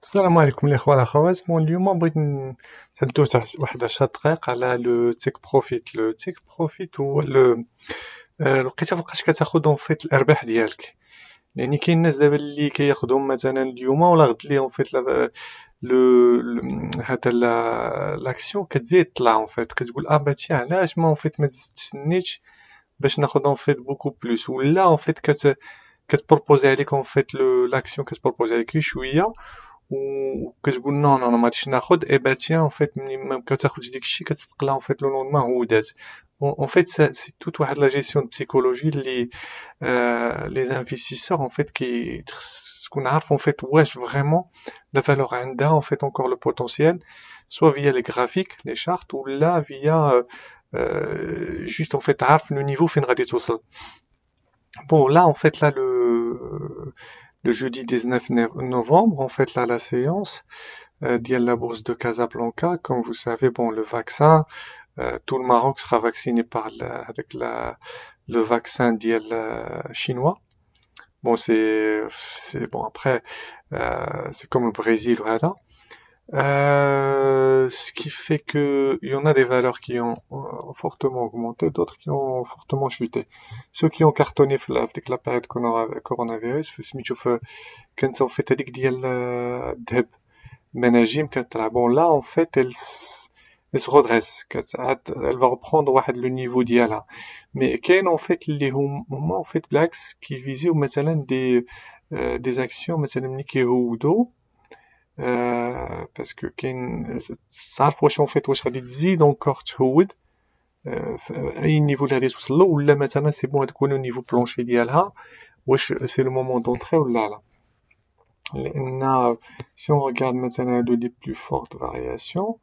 السلام عليكم الإخوة والأخوات. اليوم بغيت نتحدثوا تحت واحد 10 دقائق على لو تيك بروفيت. لو تيك بروفيت هو لقيتها فوقاش كتاخد اون فيت الأرباح ديالك. يعني كاين الناس دابا اللي كياخدهم مثلا اليوم ولا غد لي اون فيت هذا لاكسيون كتزيد طلع اون فيت، كتقول تيا علاش ما اون فيت ما تستنيتش باش ناخد اون فيت بوكو بلوس، ولا اون فيت كتبروبوزي عليك اون فيت لاكسيون كتبروبوزي عليك شويه وكتقول نو نو نو ما غاديش ناخد. تيا اون فيت ملي ما كتاخدش داكشي كتستقلا اون فيت لو لوندمان هو دات. اون فيت سي توت واحد لا جيستيون بسيكولوجي اللي لي انفستيسور اون فيت خص تكون عارف اون فيت واش فريمون لا فالور عندها اون فيت encore le potentiel, soit via les graphiques les charts ولا via juste en fait عارف le niveau فين غادي توصل. Bon là en fait là le jeudi 19 novembre en fait là la séance ديال la bourse de Casablanca, comme vous savez, bon le vaccin, tout le Maroc sera vacciné par avec le vaccin ديال chinois. Bon c'est bon après c'est comme le Brésil voilà. Ce qui fait que il y en a des valeurs qui ont fortement augmenté, d'autres qui ont fortement chuté. Ceux qui ont cartonné avec la période coronavirus, كانت fait هذيك ديال الذهب مناجم كتطلع. Bon là en fait elle se redresse, elle va reprendre واحد le niveau ديالها. Mais كاين en fait اللي هما en fait بالعكس كيفيزيو مثلا des actions مثلا ملي كيهودو باسكو كاين تعرف واش اون فيت واش غادي تزيد اونكور تهود اي نيفو اللي غادي توصل له، ولا مثلا سي بون تكون النيفو بلونشي ديالها واش سي لو مومون دونطري ولا لا. لان سي اون ريغارد مثلا هادو لي بلو فورت فارياسيون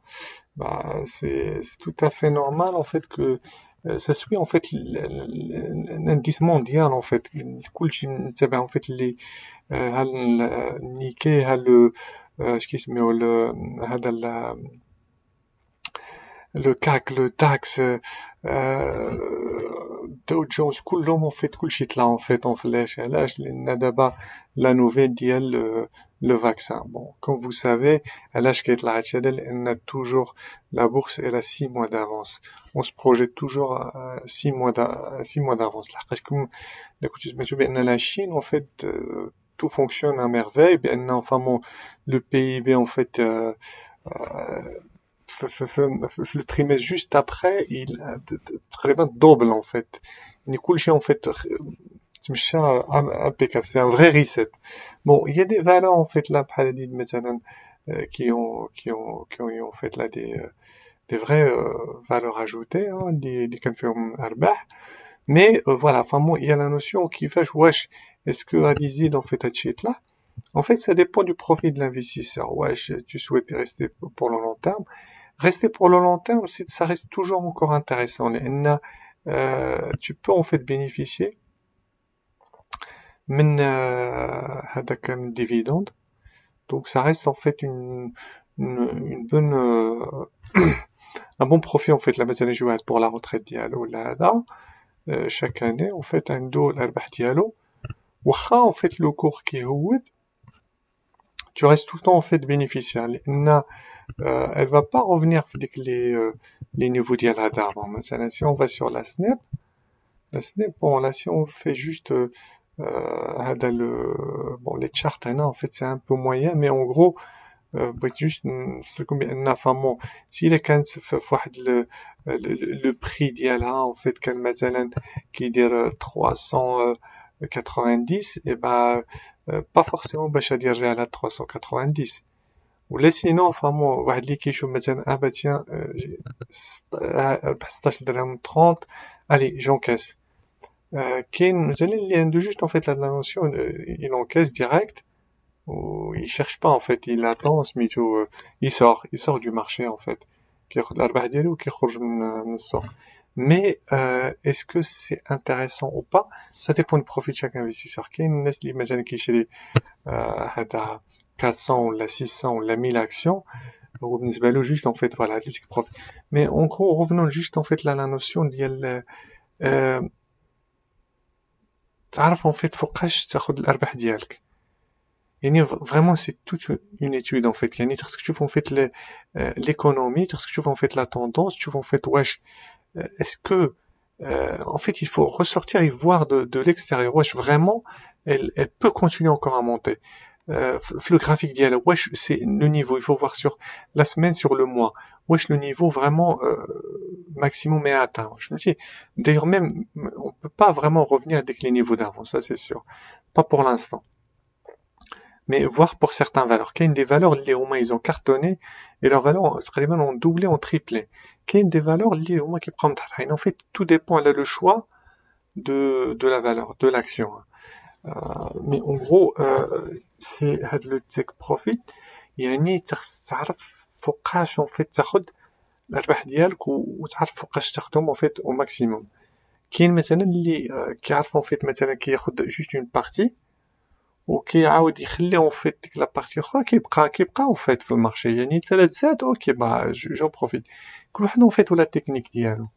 سي tout à fait normal en fait que ça suit en fait l'indice mondial en fait كلشي نتابع en fait اللي ها النيكي ها اش كيسميو هذا لو كاك لو تاكس دو جونز كلهم فيت كلشي طلع اون فيت اون فلاش. علاش؟ لان دابا لا نوفيل ديال لو فاكسان. بون كوم فو سافي علاش كيطلع هادشي هذا؟ لان توجور لا بورس الى 6 mois d'avance, on se projette toujours 6 mois d'avance. لحقاش كما كنتو سمعتو بان لا شين اون فيت tout fonctionne à merveille, بان enfin le PIB en fait في le trimestre juste après il تقريبا double en fait. يعني كلشي en fait تمشى impeccable, c'est un vrai reset. Bon, il y a des valeurs en fait là بحال هادي مثلا qui ont eu en fait là des vraies valeurs ajoutées اللي كان فيهم ارباح. Mais voilà, enfin bon, il y a la notion كيفاش واش est-ce que غادي يزيد en fait هادشي يطلع. En fait, ça dépend du profit de l'investisseur. Ouais, tu souhaites rester pour le long terme. Rester pour le long terme, ça reste toujours encore intéressant. Tu peux en fait bénéficier من هذاك الديفيدند. Donc ça reste en fait une bonne un bon profit en fait la مثلا شي واحد pour la retraite ديالو ولا هذا chaque année en fait عنده الارباح ديالو واخا en fait le cours كيهود tu restes tout le temps en fait bénéficiaire. Elle va pas revenir avec les niveaux ديالها d'avant. مثلا si on va sur la Snap, bon là si on fait juste هذا bon les charts هنا en fait c'est un peu moyen, mais en gros بغيت juste نفسركم بان فامون سي الا كانت في واحد لو بري ديالها en fait كان مثلا كيدير 390 et bah pas forcément باش غادي يرجع على 390. ولا سينو فامون واحد اللي كيشوف مثلا تيان 16 درهم 30 الي جونكاس. كاين مثلا اللي عنده جوست en fait la notion il encaisse direct ou il cherche pas en fait, il attend سميتو il sort du marché en fait, كياخد الارباح ديالو وكيخرج من السوق. Mais est-ce que c'est intéressant ou pas? Ça dépend du profit de chaque investisseur. كاين الناس اللي مثلا كيشري هذا 400 ولا 600 ولا 1000 actions هو بالنسبه له juste en fait voilà le profit. Mais en gros revenons juste en fait là la notion ديال تعرف en fait فوقاش تاخد الارباح ديالك. يعني vraiment c'est toute une étude en fait. يعني خاصك تشوف en fait l'économie, خاصك تشوف en fait la tendance, تشوف en fait واش est-ce que en fait il faut ressortir et voir de l'extérieur واش vraiment elle peut continuer encore à monter. Le graphique d'IA, wesh, c'est le niveau, il faut voir sur la semaine, sur le mois. Wesh, le niveau vraiment maximum est atteint. Je me dis, d'ailleurs même, on peut pas vraiment revenir avec les niveaux d'avant, ça c'est sûr. Pas pour l'instant. Mais voir pour certaines valeurs. Qu'il y a des valeurs, les Romains, ils ont cartonné, et leurs valeurs, ont doublé, ont triplé. Qu'il y a des valeurs, les Romains qui prennent. En fait, tout dépend, là, le choix de la valeur, de l'action. Mais en gros, c'est هاد le take profit يعني تعرف فوقاش en fait تاخد الربح ديالك وتعرف فوقاش تاخدهم en fait au maximum. كاين مثلا اللي كيعرف en fait مثلا كياخد juste une partie وكيعاود يخلي en fait ديك لا بارتي الاخرى كيبقى en fait في المارشي يعني حتى تزاد اوكي جو بروفيت. كل واحد en fait ولا التكنيك ديالو.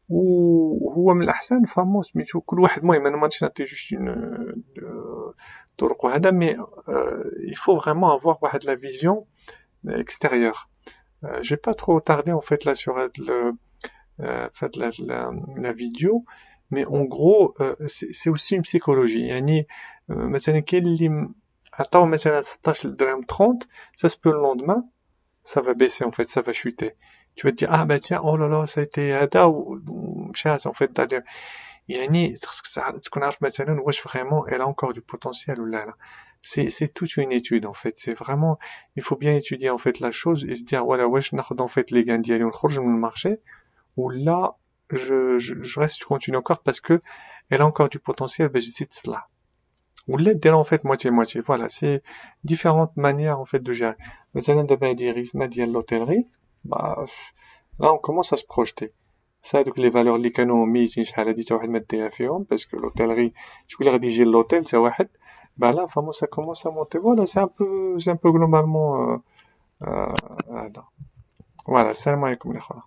وهو من الأحسن فهمو سميتو كل واحد المهم أنا مغاديش نعطي جوج طرق وهذا مي il faut vraiment avoir واحد la vision extérieure. Je vais pas trop tarder en fait là sur la vidéo mais en gros c'est aussi une psychologie يعني مثلا كاين اللي عطاو مثلا 16 درهم 30 ça se peut le lendemain ça va baisser en fait, ça va chuter. Tu vas te dire, ah bah tiens, oh là là, ça a été هذا ومشات en fait, c'est-à-dire, يعني خصك تكون عارف مثلا واش vraiment elle a encore du potentiel ou là. C'est toute une étude en fait, c'est vraiment, il faut bien étudier en fait la chose et se dire, voilà, واش ناخذ en fait les gains ديالي ونخرج من المارché ou là, je reste, je continue encore parce que elle a encore du potentiel, ben j'essaie de cela. Ou l'aide en fait moitié-moitié. Voilà, c'est différentes manières en fait de gérer. مثلا دابا هادي الريسمة ديال l'hôtellerie, bah, là on commence à se projeter. Ça دوك les valeurs اللي كانوا ميتين شحال هادي تا واحد ما ديها فيهم parce que l'hôtellerie شكون اللي غادي يجي للوتيل تا واحد. Bah là vraiment ça commence à monter. Voilà, c'est un peu globalement هذا. Voilà, السلام عليكم الأخوة.